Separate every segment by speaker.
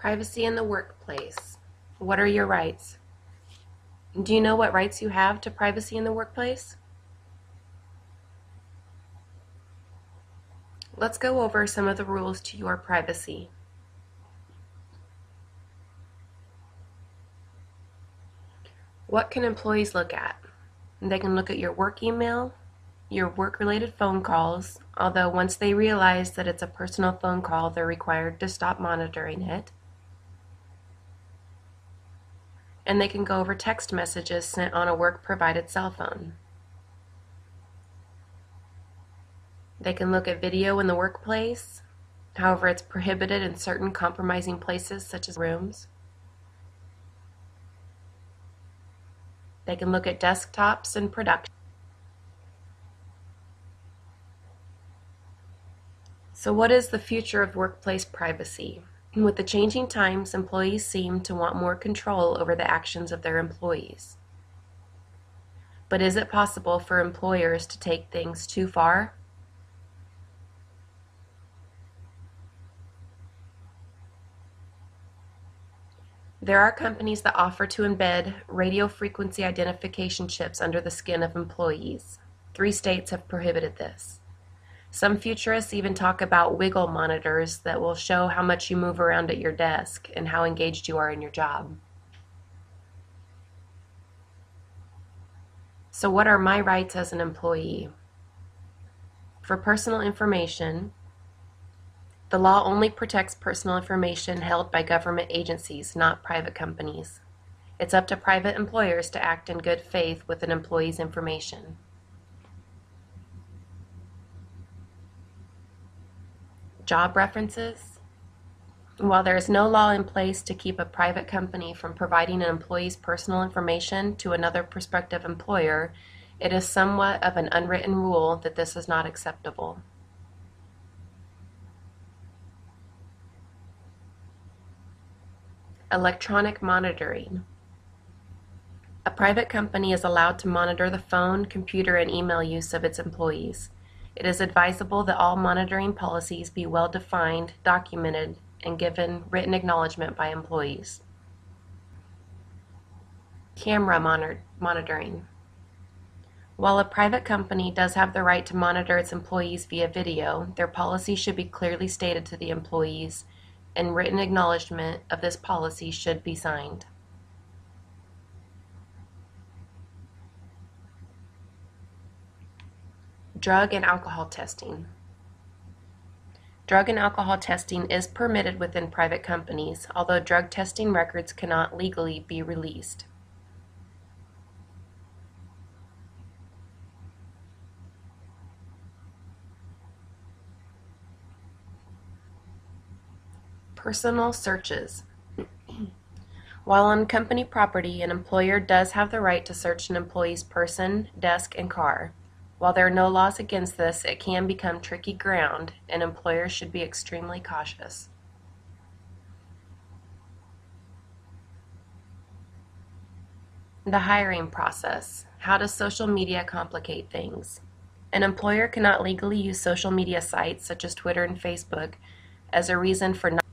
Speaker 1: Privacy in the workplace. What are your rights? Do you know what rights you have to privacy in the workplace? Let's go over some of the rules to your privacy. What can employees look at? They can look at your work email, your work-related phone calls, although once they realize that it's a personal phone call, they're required to stop monitoring it. And they can go over text messages sent on a work-provided cell phone. They can look at video in the workplace, however it's prohibited in certain compromising places such as rooms. They can look at desktops and production. So what is the future of workplace privacy? With the changing times, employees seem to want more control over the actions of their employees. But is it possible for employers to take things too far? There are companies that offer to embed radio frequency identification chips under the skin of employees. 3 states have prohibited this. Some futurists even talk about wiggle monitors that will show how much you move around at your desk and how engaged you are in your job. So what are my rights as an employee? For personal information, the law only protects personal information held by government agencies, not private companies. It's up to private employers to act in good faith with an employee's information. Job references. While there is no law in place to keep a private company from providing an employee's personal information to another prospective employer, it is somewhat of an unwritten rule that this is not acceptable. Electronic monitoring. A private company is allowed to monitor the phone, computer, and email use of its employees. It is advisable that all monitoring policies be well defined, documented, and given written acknowledgement by employees. Camera monitoring. While a private company does have the right to monitor its employees via video, their policy should be clearly stated to the employees, and written acknowledgement of this policy should be signed. Drug and alcohol testing. Drug and alcohol testing is permitted within private companies, although drug testing records cannot legally be released. Personal searches. While on company property, an employer does have the right to search an employee's person, desk, and car. While there are no laws against this, it can become tricky ground, and employers should be extremely cautious. The hiring process. How does social media complicate things? An employer cannot legally use social media sites such as Twitter and Facebook as a reason for not.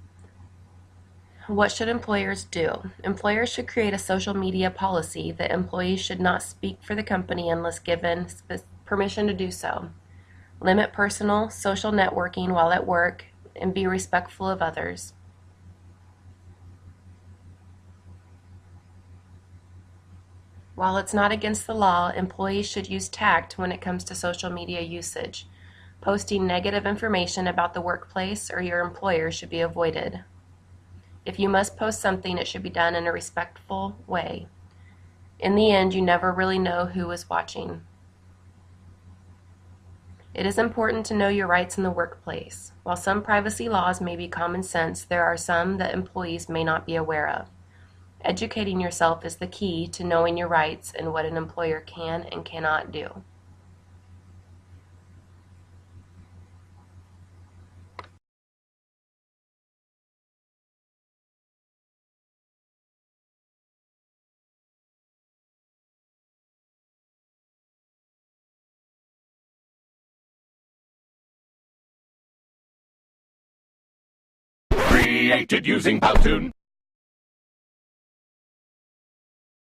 Speaker 1: What should employers do? Employers should create a social media policy that employees should not speak for the company unless given permission to do so. Limit personal, social networking while at work, and be respectful of others. While it's not against the law, employees should use tact when it comes to social media usage. Posting negative information about the workplace or your employer should be avoided. If you must post something, it should be done in a respectful way. In the end, you never really know who is watching. It is important to know your rights in the workplace. While some privacy laws may be common sense, there are some that employees may not be aware of. Educating yourself is the key to knowing your rights and what an employer can and cannot do.
Speaker 2: Created using Powtoon.